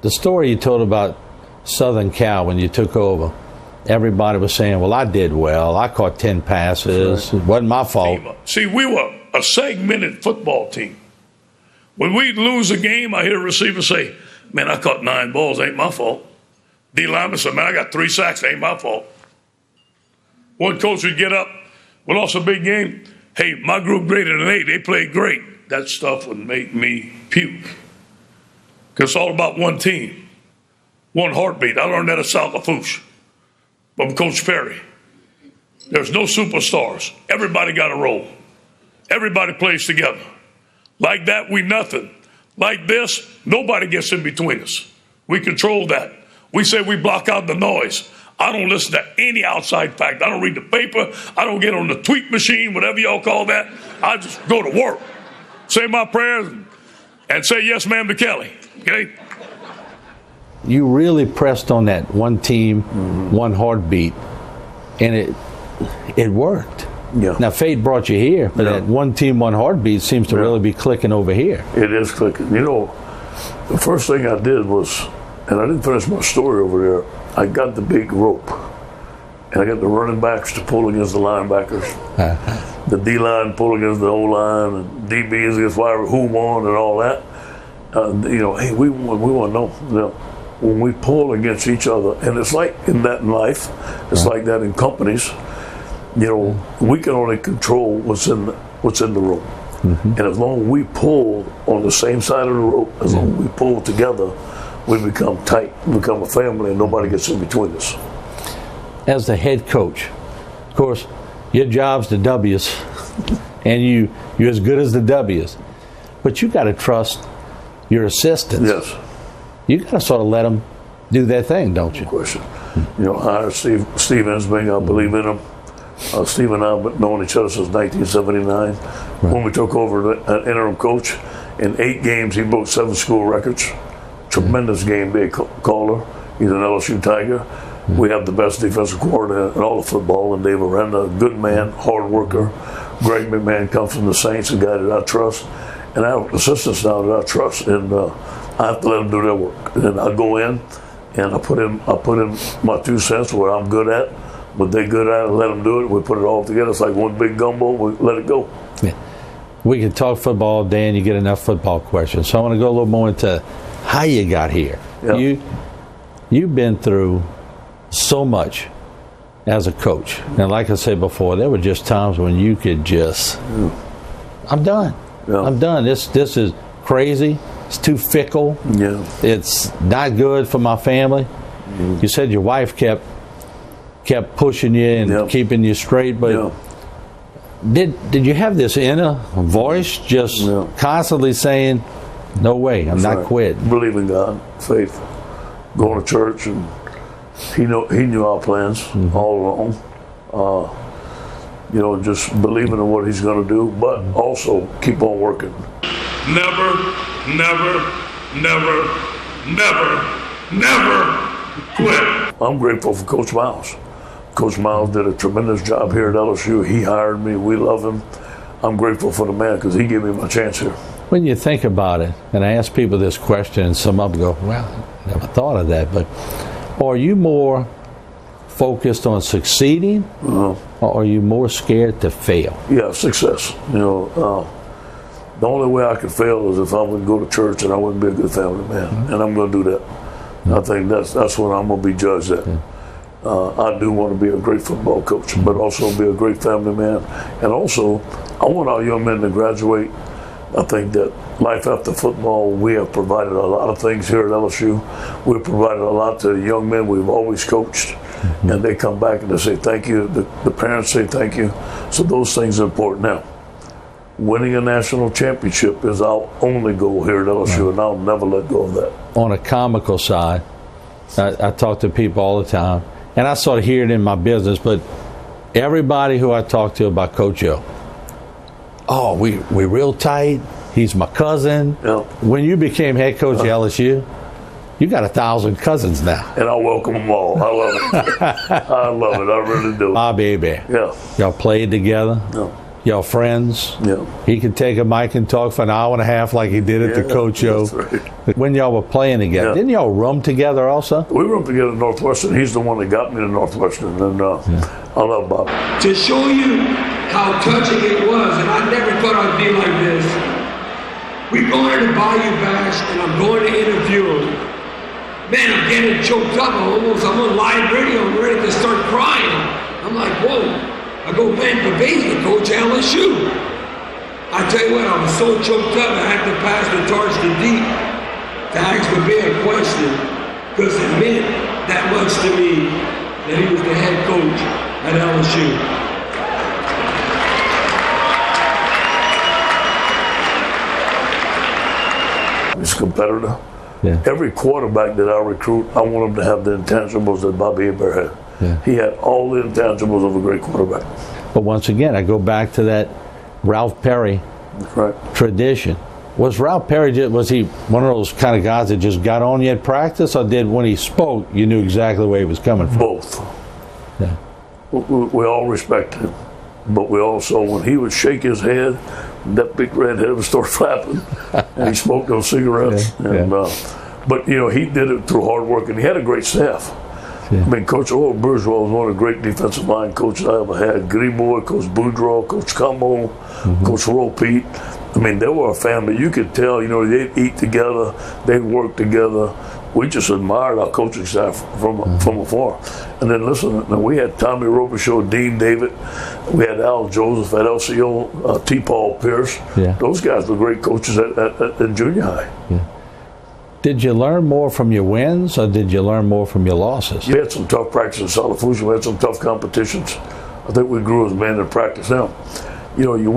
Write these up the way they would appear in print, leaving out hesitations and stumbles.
the story you told about Southern Cal when you took over, everybody was saying, well, I did well. I caught 10 passes. Right. It wasn't my fault. See, we were a segmented football team. When we'd lose a game, I hear a receiver say, man, I caught 9 balls. Ain't my fault. D lineman said, man, I got 3 sacks. Ain't my fault. One coach would get up, we lost a big game. Hey, my group graded an 8. They played great. That stuff would make me puke. Because it's all about one team, one heartbeat. I learned that at South Lafourche from Coach Perry. There's no superstars. Everybody got a role. Everybody plays together. Like that, we nothing. Like this, nobody gets in between us. We control that. We say we block out the noise. I don't listen to any outside fact. I don't read the paper. I don't get on the tweet machine, whatever y'all call that. I just go to work, say my prayers, and say yes, ma'am, to Kelly. Okay? You really pressed on that one team, one heartbeat, and it worked. Yeah. Now, fate brought you here, but that one team, one heartbeat seems to really be clicking over here. It is clicking. You know, the first thing I did was, and I didn't finish my story over there, I got the big rope, and I got the running backs to pull against the linebackers, the D-line pull against the O-line, and DBs against whoever, who won and all that. You know, hey, we want to know. You know, when we pull against each other, and it's like in that in life, it's like that in companies. You know, we can only control what's in the rope, and as long as we pull on the same side of the rope, as long as we pull together, we become tight, we become a family, and nobody gets in between us. As the head coach, of course, your job's the W's, and you're as good as the W's, but you got to trust your assistants. Yes. You got to sort of let them do their thing, don't you? No question. You know, I hired Steve Ensbing. I believe in him. Steve and I have known each other since 1979. When we took over an interim coach, in 8 games he broke 7 school records. Tremendous game day caller. He's an LSU Tiger. We have the best defensive coordinator in all of football, and Dave Aranda, a good man, hard worker. Greg McMahon comes from the Saints, a guy that I trust, and I have assistants now that I trust, and I have to let them do their work. And I go in and I put in my 2 cents where I'm good at, what they're good at, and let them do it. We put it all together. It's like one big gumbo. We let it go. Yeah. We can talk football all day, and you get enough football questions. So I want to go a little more into how you got here. Yeah. You've been through so much as a coach. And like I said before, there were just times when you could just, I'm done. Yeah. I'm done. This is crazy. It's too fickle. Yeah. It's not good for my family. You said your wife kept pushing you and keeping you straight, but did you have this inner voice just constantly saying, no way, I'm not quit? Believe in God, faith, going to church, and he knew our plans all along. You know, just believing in what he's going to do, but also keep on working. Never, never, never, never, never quit. I'm grateful for Coach Miles. Coach Miles did a tremendous job here at LSU. He hired me. We love him. I'm grateful for the man because he gave me my chance here. When you think about it, and I ask people this question, and some of them go, well, I never thought of that, but are you more focused on succeeding, or are you more scared to fail? Yeah, success. You know, the only way I could fail is if I wouldn't go to church and I wouldn't be a good family man, and I'm going to do that. I think that's what I'm going to be judged at. I do want to be a great football coach, but also be a great family man. And also, I want our young men to graduate. I think that life after football, we have provided a lot of things here at LSU. We've provided a lot to the young men we've always coached. And they come back and they say thank you. The parents say thank you. So those things are important. Now, winning a national championship is our only goal here at LSU, and I'll never let go of that. On a comical side, I talk to people all the time, and I sort of hear it in my business, but everybody who I talk to about Coach O, we're real tight. He's my cousin. Yeah. When you became head coach at LSU, you got 1,000 cousins now. And I welcome them all. I love it. I love it. I really do. Ah, baby. Yeah. Y'all played together. Yeah. Y'all friends? Yeah. He could take a mic and talk for an hour and a half like he did at the coach show. That's right. When y'all were playing together, didn't y'all room together also? We roomed together at Northwestern. He's the one that got me to Northwestern, and I love Bob. To show you how touching it was, and I never thought I'd be like this. We going to the Bayou Bash, and I'm going to interview him. Man, I'm getting choked up. I'm on live radio. I'm ready to start crying. I'm like, whoa. I go, man, Pavese, coach LSU. I tell you what, I was so choked up, I had to pass the torch to Deep to ask the big question, because it meant that much to me that he was the head coach at LSU. He's a competitor. Yeah. Every quarterback that I recruit, I want him to have the intangibles that Bobby Hebert had. Yeah. He had all the intangibles of a great quarterback. But once again, I go back to that Ralph Perry tradition. Was Ralph Perry, was he one of those kind of guys that just got on you at practice, or did when he spoke, you knew exactly where he was coming from? Both. Yeah. We all respected him. But we also, when he would shake his head, that big red head would start flapping, and he smoked those cigarettes. But, you know, he did it through hard work, and he had a great staff. Yeah. I mean, Coach Earl Bourgeois was one of the great defensive line coaches I ever had. Griboy, Coach Boudreaux, Coach Camo, Coach Roll Pete. I mean, they were a family. You could tell, you know, they'd eat together, they'd work together. We just admired our coaching staff from afar. And then listen, we had Tommy Robichaud, Dean David, we had Al Joseph at LCO, T. Paul Pierce. Yeah. Those guys were great coaches at junior high. Yeah. Did you learn more from your wins, or did you learn more from your losses? We had some tough practice in South Fuji. We had some tough competitions. I think we grew as men in practice. Now, you know, you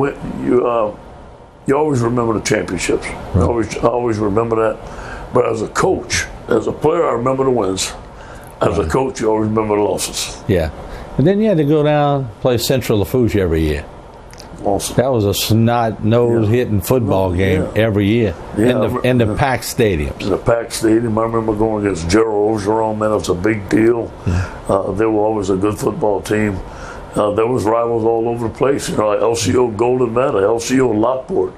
always remember the championships. Right. I always remember that. But as a coach, as a player, I remember the wins. As a coach, you always remember the losses. Yeah. And then you had to go down, play Central Lafourche every year. Awesome. That was a snot-nose hitting football game every year in the packed stadiums. In the packed stadium. I remember going against Gerald Ogeron, man, it was a big deal. Yeah. They were always a good football team. There was rivals all over the place, you know, like LCO Golden Meadow, LCO Lockport.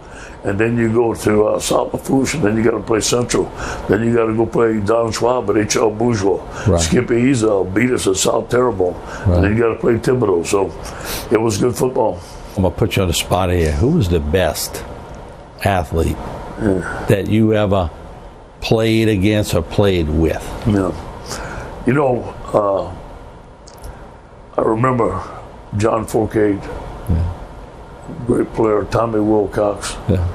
And then you go to South Lafourche, and then you got to play Central. Then you got to go play Don Schwab at H.L. Bourgeois. Right. Skippy Ezel beat us at South Terrebonne. Right. And then you got to play Thibodeau. So it was good football. I'm going to put you on the spot here. Who was the best athlete that you ever played against or played with? Yeah. You know, I remember John Forcade, great player, Tommy Wilcox. Yeah.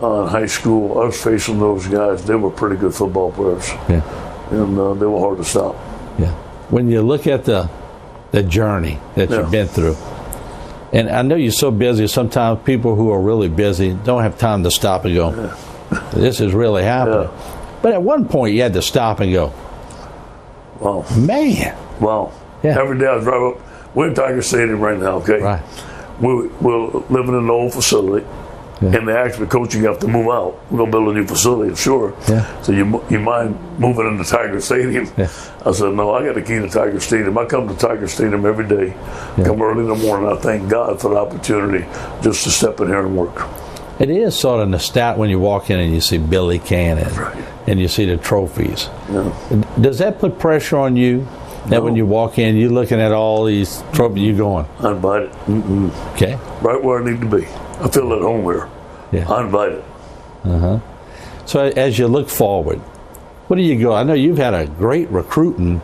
In high school, I was facing those guys. They were pretty good football players. Yeah. And they were hard to stop. Yeah. When you look at the journey that you've been through, and I know you're so busy, sometimes people who are really busy don't have time to stop and go, this is really happening. Yeah. But at one point, you had to stop and go, wow. Man. Wow. Yeah. Every day I drive up. We're in Tiger Stadium right now, okay? Right. We're living in an old facility. Yeah. And they asked me, Coach, you have to move out. We're going to build a new facility, sure. Yeah. So you mind moving into Tiger Stadium? Yeah. I said, no, I got the key to Tiger Stadium. I come to Tiger Stadium every day. Yeah. Come early in the morning. I thank God for the opportunity just to step in here and work. It is sort of nostalgic when you walk in and you see Billy Cannon and you see the trophies. Yeah. Does that put pressure on you? That when you walk in, you're looking at all these trophies, you're going, I invite it. Okay. Right where I need to be. I feel at home here. Yeah. I invite it. So as you look forward, what do you go? I know you've had a great recruiting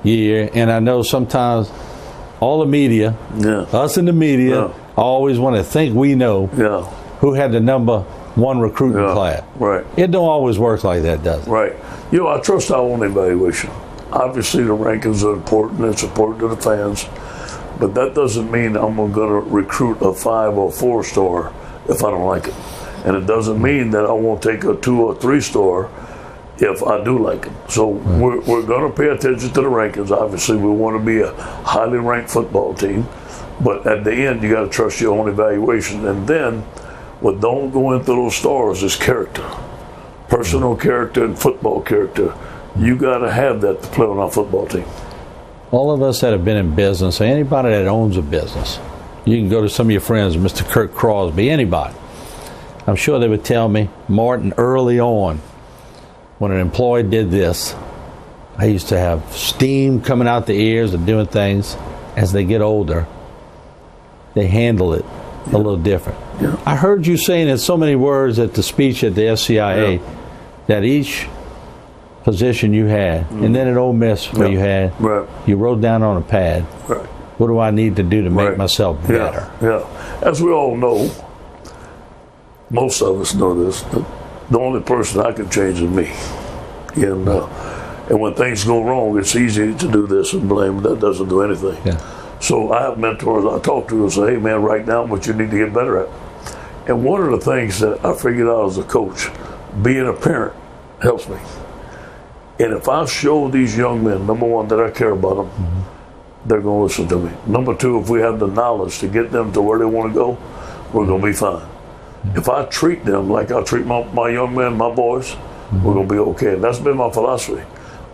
year, and I know sometimes all the media, us in the media, always want to think we know who had the number one recruiting class. Right. It don't always work like that, does it? Right. You know, I trust our own evaluation. Obviously, the rankings are important. It's important to the fans. But that doesn't mean I'm going to recruit a 5 or 4 star if I don't like it. And it doesn't mean that I won't take a 2 or 3 star if I do like it. So we're going to pay attention to the rankings. Obviously, we want to be a highly ranked football team. But at the end, you got to trust your own evaluation. And then what don't go into those stars is character. Personal character and football character. You got to have that to play on our football team. All of us that have been in business, or anybody that owns a business, You can go to some of your friends, Mr. Kirk Crosby, anybody. I'm sure they would tell me, Martin, early on, when an employee did this, I used to have steam coming out the ears and doing things. As they get older, they handle it a little different. Yeah. I heard you saying in so many words at the speech at the SCIA that each position you had, and then at Ole Miss where you had, you wrote down on a pad, what do I need to do to make myself better? Yeah. As we all know, most of us know this, the only person I can change is me. And when things go wrong, it's easy to do this and blame. That doesn't do anything. Yeah. So I have mentors I talk to and say, hey, man, write down what you need to get better at. And one of the things that I figured out as a coach, being a parent helps me. And if I show these young men, number one, that I care about them, they're going to listen to me. Number two, if we have the knowledge to get them to where they want to go, we're going to be fine. If I treat them like I treat my young men, my boys, we're going to be okay. And that's been my philosophy.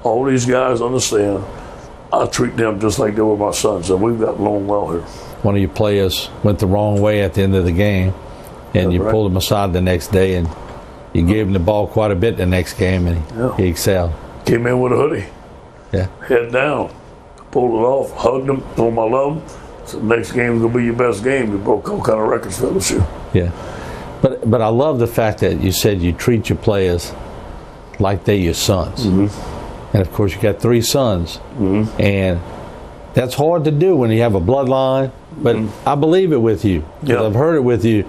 All these guys understand I treat them just like they were my sons, and we've got along well here. One of your players went the wrong way at the end of the game, and you pulled him aside the next day, and you gave him the ball quite a bit the next game, and he excelled. Came in with a hoodie, head down, pulled it off, hugged him, told him I love him. So the next game is going to be your best game. You broke all kind of records for this year. Yeah. But I love the fact that you said you treat your players like they're your sons. And, of course, you got 3 sons. And that's hard to do when you have a bloodline. But I believe it with you. I've heard it with you.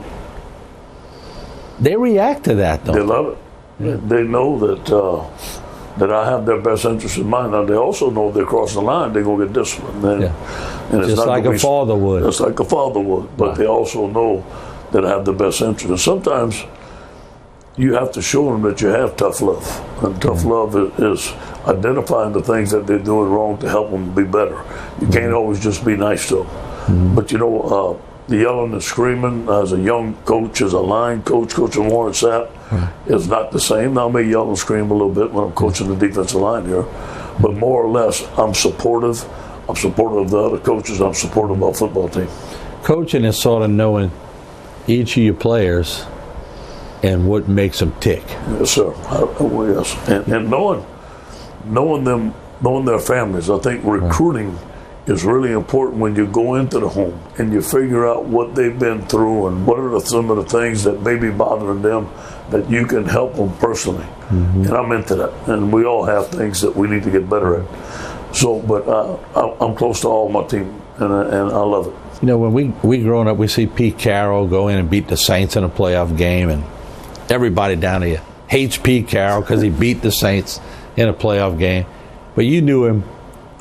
They react to that, though. They love it. They know that I have their best interest in mind. Now, they also know if they cross the line, they're going to get disciplined. And just like a father would. Just like a father would. But they also know that I have the best interest. And sometimes you have to show them that you have tough love. And tough love is identifying the things that they're doing wrong to help them be better. You can't always just be nice to them. But, the yelling and screaming as a young coach, as a line coach, coaching Warren Sapp, is not the same. Now, I may yell and scream a little bit when I'm coaching the defensive line here. But more or less, I'm supportive. I'm supportive of the other coaches. I'm supportive of our football team. Coaching is sort of knowing each of your players and what makes them tick. Yes, sir. Yes. And knowing them, knowing their families. I think recruiting is really important when you go into the home and you figure out what they've been through and what are some of the things that may be bothering them that you can help them personally. And I'm into that. And we all have things that we need to get better at. So, but I'm close to all my team, and I love it. When we growing up, we see Pete Carroll go in and beat the Saints in a playoff game, and everybody down here hates Pete Carroll because he beat the Saints in a playoff game. But you knew him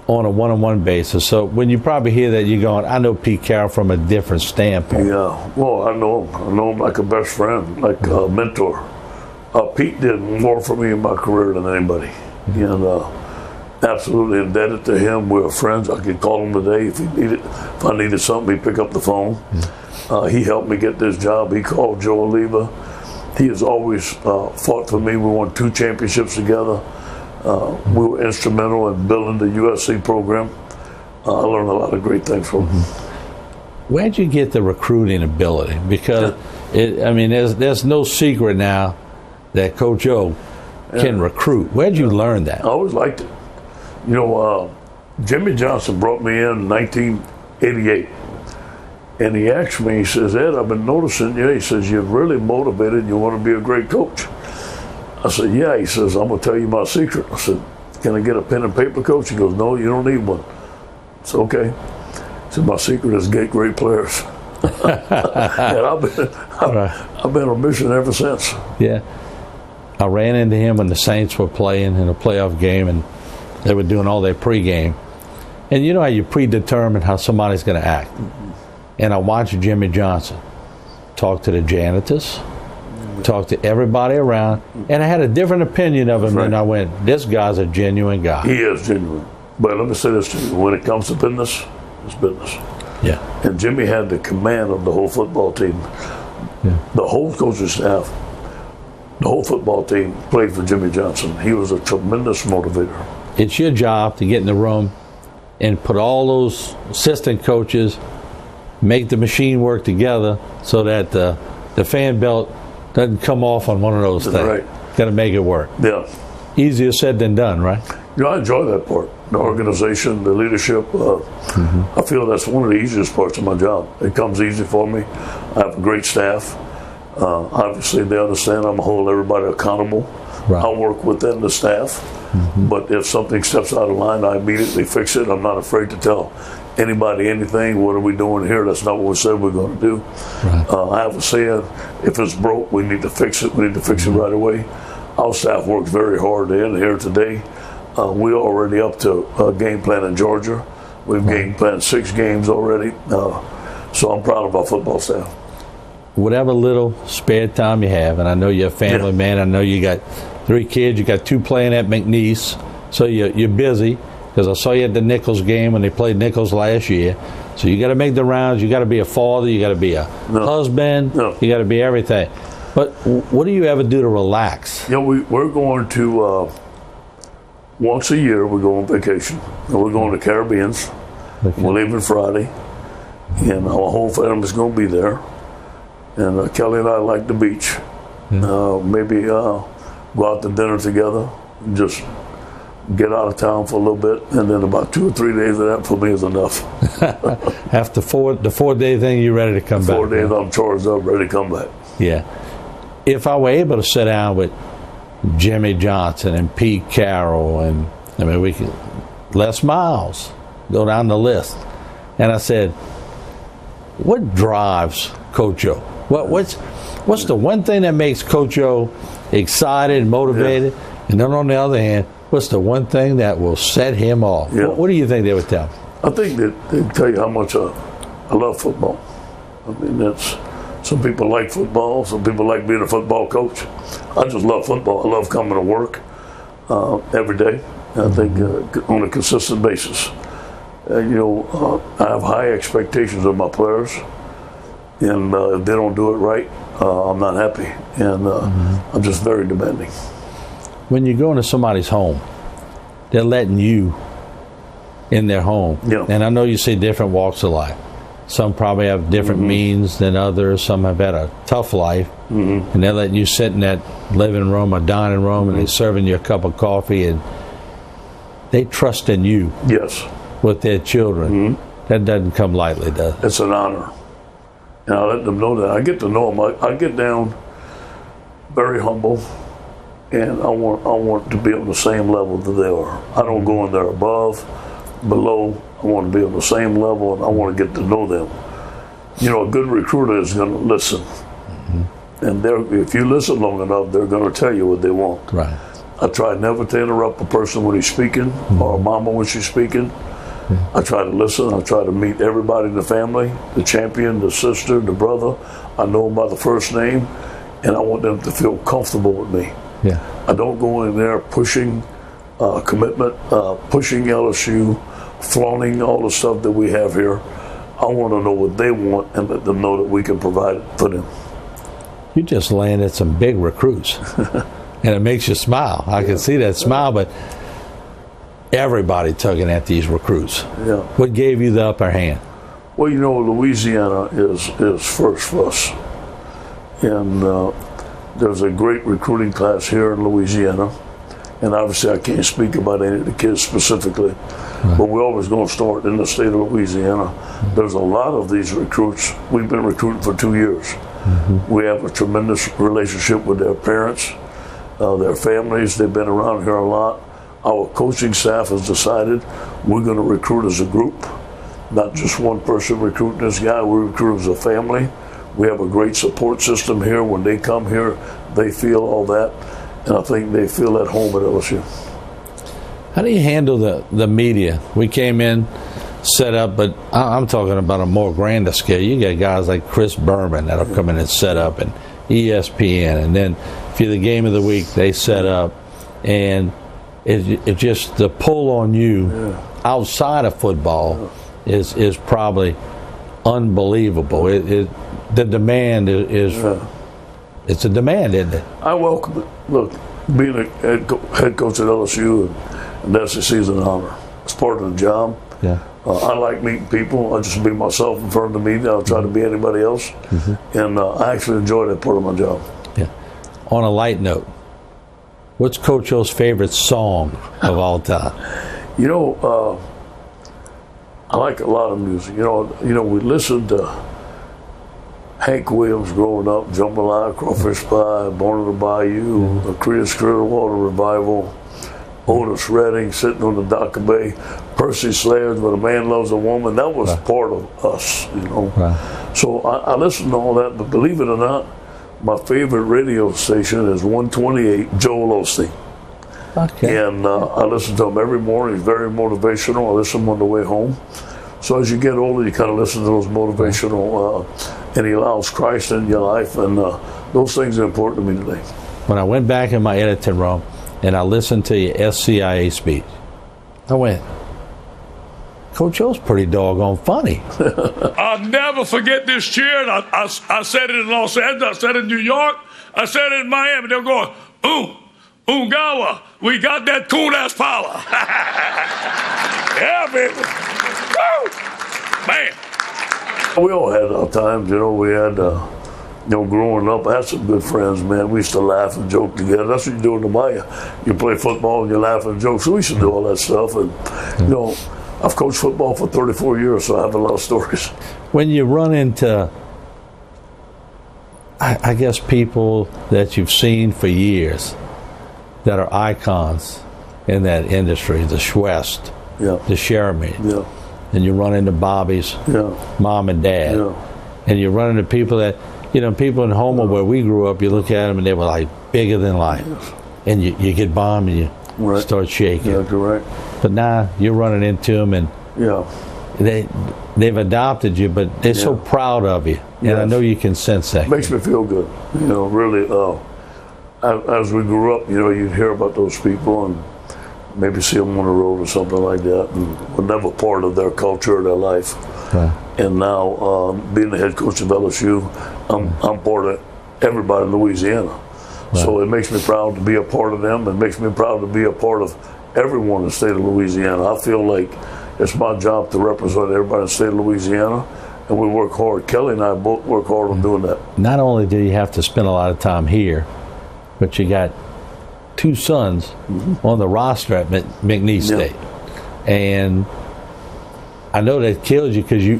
on a one-on-one basis. So when you probably hear that, you're going, I know Pete Carroll from a different standpoint. Yeah, well, I know him like a best friend, like a mentor. Pete did more for me in my career than anybody. And absolutely indebted to him. We're friends. I could call him today if I needed something, he'd pick up the phone. He helped me get this job. He called Joe Oliva. He has always fought for me. We won 2 championships together. We were instrumental in building the USC program. I learned a lot of great things from him. Where'd you get the recruiting ability? Because, there's no secret now that Coach O can recruit. Where'd you learn that? I always liked it. Jimmy Johnson brought me in 1988. And he asked me, he says, Ed, I've been noticing you. He says, you're really motivated. You want to be a great coach. I said, yeah. He says, I'm going to tell you my secret. I said, can I get a pen and paper, Coach? He goes, no, you don't need one. I said, okay. He said, my secret is get great players. And I've been on a mission ever since. Yeah. I ran into him when the Saints were playing in a playoff game, and they were doing all their pregame. And you know how you predetermine how somebody's going to act. And I watched Jimmy Johnson talk to the janitors, talk to everybody around, and I had a different opinion of him. And I went, this guy's a genuine guy. He is genuine. But let me say this to you. When it comes to business, it's business. Yeah. And Jimmy had the command of the whole football team. Yeah. The whole coaching staff, the whole football team played for Jimmy Johnson. He was a tremendous motivator. It's your job to get in the room and put all those assistant coaches make the machine work together so that the fan belt doesn't come off on one of those things. Right. Got to make it work. Yeah. Easier said than done, right? I enjoy that part. The organization, the leadership. I feel that's one of the easiest parts of my job. It comes easy for me. I have a great staff. Obviously, they understand I'm going to hold everybody accountable. Right. I'll work within the staff. But if something steps out of line, I immediately fix it. I'm not afraid to tell anybody anything. What are we doing here? That's not what we said we're going to do. Right. I have a saying, if it's broke, we need to fix it. We need to fix it right away. Our staff works very hard to end here today. We're already up to game plan in Georgia. We've game planned 6 games already. So I'm proud of our football staff. Whatever little spare time you have, and I know you're a family man. I know you got 3 kids. You got 2 playing at McNeese. So you're busy, because I saw you at the Nichols game when they played Nichols last year. So you got to make the rounds. You got to be a father. You got to be a husband. You got to be everything. But what do you ever do to relax? We're going to, once a year, we go on vacation. And we're going to Caribbeans. Okay. We're leaving Friday. And our whole family's going to be there. And Kelly and I like the beach. Maybe go out to dinner together and just get out of town for a little bit. And then about 2 or 3 days of that for me is enough. After the 4-day thing, you're ready to come back. 4 days, I'm charged up, ready to come back. Yeah. If I were able to sit down with Jimmy Johnson and Pete Carroll and we could, Les Miles, go down the list, and I said, what drives Coach O? What's the one thing that makes Coach O excited and motivated? And then on the other hand, what's the one thing that will set him off? What do you think they would tell me? I think that they tell you how much I love football. I mean, that's. Some people like football. Some people like being a football coach. I just love football. I love coming to work every day. I think on a consistent basis. I have high expectations of my players, and if they don't do it right, I'm not happy. And I'm just very demanding. When you go into somebody's home, they're letting you in their home. Yeah. And I know you say different walks of life. Some probably have different means than others. Some have had a tough life. And they're letting you sit in that living room or dining room and they're serving you a cup of coffee, and they trust in you with their children. That doesn't come lightly, does it? It's an honor. And I let them know that. I get to know them. I get down very humble, and I want to be on the same level that they are. I don't go in there above, below. I want to be on the same level, and I want to get to know them. A good recruiter is going to listen. And if you listen long enough, they're going to tell you what they want. Right. I try never to interrupt a person when he's speaking, or a mama when she's speaking. I try to listen. I try to meet everybody in the family, the champion, the sister, the brother. I know them by the first name, and I want them to feel comfortable with me. Yeah. I don't go in there pushing commitment, pushing LSU, flaunting all the stuff that we have here. I want to know what they want and let them know that we can provide it for them. You just landed some big recruits, and it makes you smile. I can see that smile, but everybody tugging at these recruits. Yeah. What gave you the upper hand? Well, Louisiana is first for us. And there's a great recruiting class here in Louisiana. And obviously I can't speak about any of the kids specifically, but we're always going to start in the state of Louisiana. There's a lot of these recruits. We've been recruiting for 2 years. We have a tremendous relationship with their parents, their families. They've been around here a lot. Our coaching staff has decided we're going to recruit as a group, not just one person recruiting this guy. We recruit as a family. We have a great support system here. When they come here, they feel all that. And I think they feel at home at LSU. How do you handle the media? We came in, set up, but I'm talking about a more grander scale. You got guys like Chris Berman that'll come in and set up, and ESPN, and then for the game of the week, they set up. And it's just the pull on you outside of football is probably unbelievable. The demand is it's a demand, isn't it? I welcome it. Look, being a head coach at LSU and the SEC is an honor. It's part of the job. Yeah. I like meeting people. I just be myself in front of the meeting. I don't try to be anybody else. And I actually enjoy that part of my job. Yeah. On a light note, what's Coach O's favorite song of all time? You know, I like a lot of music. You know, we listened to Hank Williams growing up, Jambalaya, Crawfish Pie, Born in the Bayou, the Creedence Clearwater Revival, Otis Redding, Sitting on the Dock of Bay, Percy Slayers, When a Man Loves a Woman. That was part of us, you know. Right. So I listened to all that, but believe it or not, my favorite radio station is 128, Joel Osteen. Okay. And I listen to him every morning. He's very motivational. I listen to him on the way home. So as you get older, you kind of listen to those motivational, and he allows Christ in your life, and those things are important to me today. When I went back in my editing room and I listened to your SCIA speech, I went, Coach O's pretty doggone funny. I'll never forget this cheer. I said it in Los Angeles. I said it in New York. I said it in Miami. They're going, ooh, Ungawa, we got that cool-ass power. Yeah, baby. Woo! Man. We all had our times, you know. We had, you know, growing up, I had some good friends, man. We used to laugh and joke together. That's what you do in the Bayou. You play football and you laugh and joke. So we used to do all that stuff. And, you know, I've coached football for 34 years, so I have a lot of stories. When you run into, I guess, people that you've seen for years that are icons in that industry, the Schwest, the Sherman, and you run into Bobby's mom and dad, and you run into people that, you know, people in Houma where we grew up, you look at them and they were like bigger than life, and you get bombed and you start shaking. Yeah, correct. But now you're running into them and they've adopted you, but they're so proud of you, and I know you can sense that. It makes me feel good, you know, really. As we grew up, you know, you'd hear about those people and maybe see them on the road or something like that, and we're never part of their culture or their life. And now, being the head coach of LSU, I'm part of everybody in Louisiana. So it makes me proud to be a part of them. It makes me proud to be a part of everyone in the state of Louisiana. I feel like it's my job to represent everybody in the state of Louisiana, and we work hard. Kelly and I both work hard on doing that. Not only do you have to spend a lot of time here, but you got two sons on the roster at McNeese State. And I know that kills you because you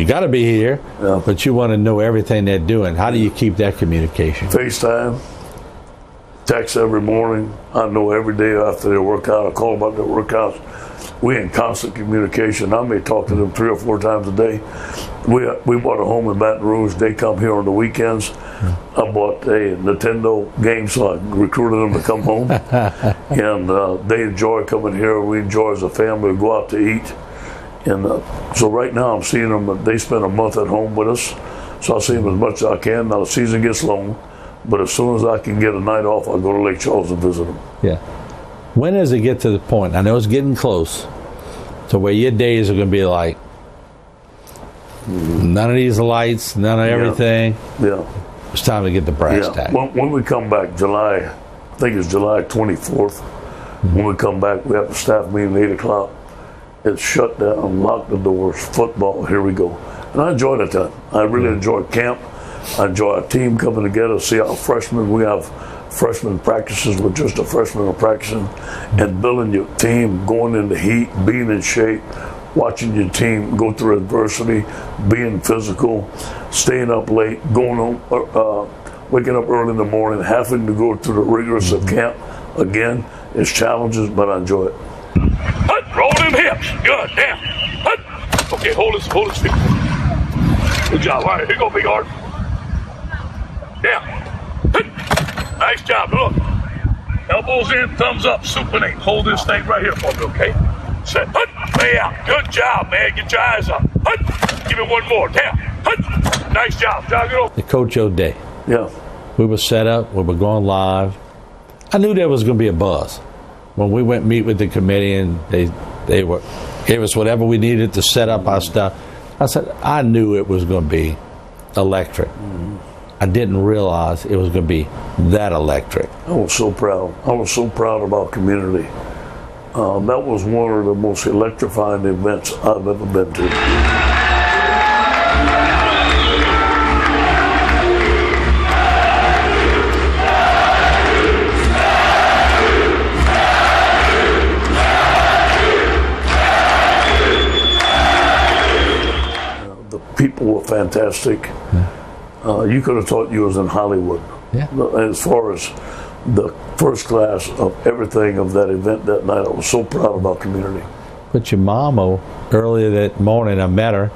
got to be here, but you want to know everything they're doing. How do you keep that communication? FaceTime, text every morning. I know every day after their workout, I call about their workouts. We're in constant communication. I may talk to them 3 or 4 times a day. We bought a home in Baton Rouge. They come here on the weekends. I bought a Nintendo game, so I recruited them to come home. And they enjoy coming here. We enjoy as a family to go out to eat. And so right now I'm seeing them. They spend a month at home with us. So I see them as much as I can. Now the season gets long, but as soon as I can get a night off, I go to Lake Charles and visit them. Yeah. When does it get to the point? I know it's getting close to where your days are going to be like, none of these lights, none of everything. It's time to get the brass tag. When we come back, I think it's July 24th. When we come back, we have a staff meeting at 8 o'clock. It's shut down, lock the doors, football, here we go. And I enjoy that time. I really enjoy camp. I enjoy our team coming together, see our freshmen. We have freshman practices with just the freshmen are practicing, and building your team, going in the heat, being in shape, watching your team go through adversity, being physical, staying up late, going on, waking up early in the morning, having to go through the rigorous of camp. Again, it's challenges, but I enjoy it. Roll them hips. Good. Damn. Okay, hold his feet. Good job. All right, here you go, big Art. Down. Nice job. Look. Elbows in, thumbs up, supinate. Hold this thing right here for me, okay? Set. Way out. Good job, man. Get your eyes up. Give me one more. Down. Nice job. Jog it over. The Coach O day. Yeah. We were set up. We were going live. I knew there was going to be a buzz. When we went meet with the committee and they gave us whatever we needed to set up our stuff, I said, I knew it was going to be electric. I didn't realize it was going to be that electric. I was so proud. I was so proud of our community. That was one of the most electrifying events I've ever been to. The people were fantastic. You could have thought you was in Hollywood. Yeah. As far as the first class of everything of that event that night, I was so proud of our community. But your mama, earlier that morning I met her,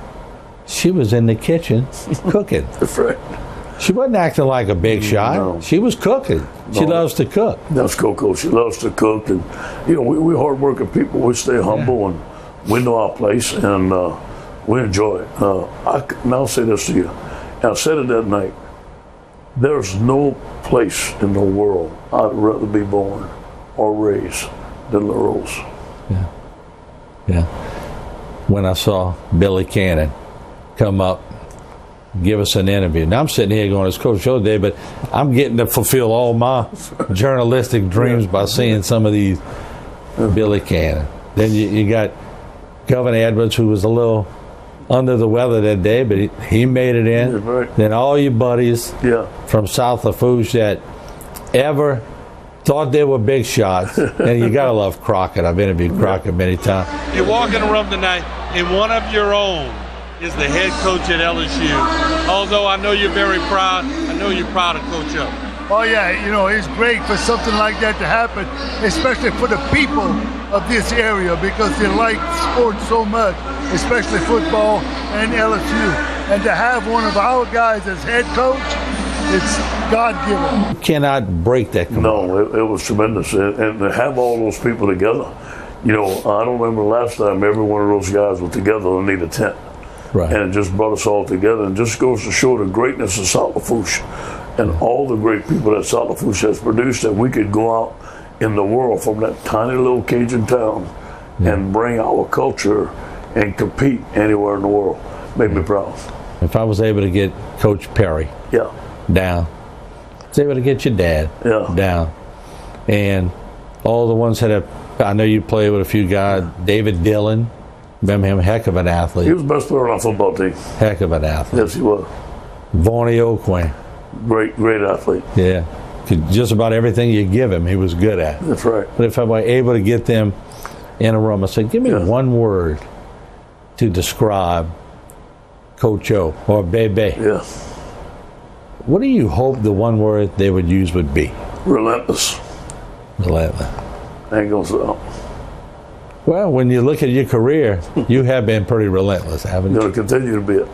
she was in the kitchen cooking. That's right. She wasn't acting like a big shot. No. She was cooking. She loves to cook. That's Coco. She loves to cook. And, we're hardworking people. We stay humble and we know our place and we enjoy it. I'll say this to you. And I said it that night. There's no place in the world I'd rather be born or raised than LaRose. Yeah. When I saw Billy Cannon come up, give us an interview. Now I'm sitting here going, it's Coach Show Day, but I'm getting to fulfill all my journalistic dreams by seeing some of these Billy Cannon. Then you got Governor Edwards, who was a little under the weather that day, but he made it in. Right. Then all your buddies from South Lafourche that ever thought they were big shots. And you got to love Crockett. I've interviewed Crockett many times. You walk in the room tonight, and one of your own is the head coach at LSU. Although I know you're very proud, I know you're proud of Coach O. Oh yeah, it's great for something like that to happen, especially for the people of this area because they like sports so much, especially football and LSU. And to have one of our guys as head coach, it's God-given. You cannot break that command. No, it was tremendous. And to have all those people together, I don't remember the last time every one of those guys were together underneath a tent. Right. And it just brought us all together and just goes to show the greatness of South Lafourche and all the great people that South Lafourche has produced, that we could go out in the world from that tiny little Cajun town and bring our culture and compete anywhere in the world. Made me proud. If I was able to get Coach Perry down, I was able to get your dad down, and all the ones that I know you played with a few guys, David Dillon, remember him, heck of an athlete. He was the best player on our football team. Heck of an athlete. Yes, he was. Vorney O'Quinn. Great athlete. Yeah. Just about everything you give him, he was good at. That's right. But if I were able to get them in a room, I said, give me one word to describe Coach O or Bebe. Yeah. What do you hope the one word they would use would be? Relentless. Relentless. Ain't gonna stop. Well, when you look at your career, you have been pretty relentless, haven't you? Going to continue to be it.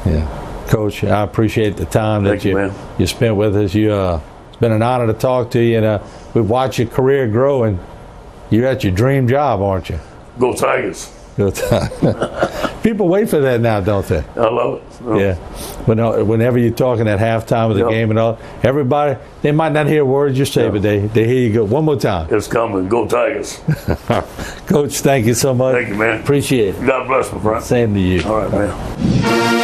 Yeah. Coach, I appreciate the time that you spent with us. It's been an honor to talk to you, and we've watched your career grow, and you're at your dream job, aren't you? Go Tigers. Go Tigers. People wait for that now, don't they? I love it. Oh. Yeah. Whenever you're talking at halftime of the game and all, everybody, they might not hear words you say, but they hear you go. One more time. It's coming. Go Tigers. Coach, thank you so much. Thank you, man. Appreciate it. God bless, my friend. Same to you. All right, man.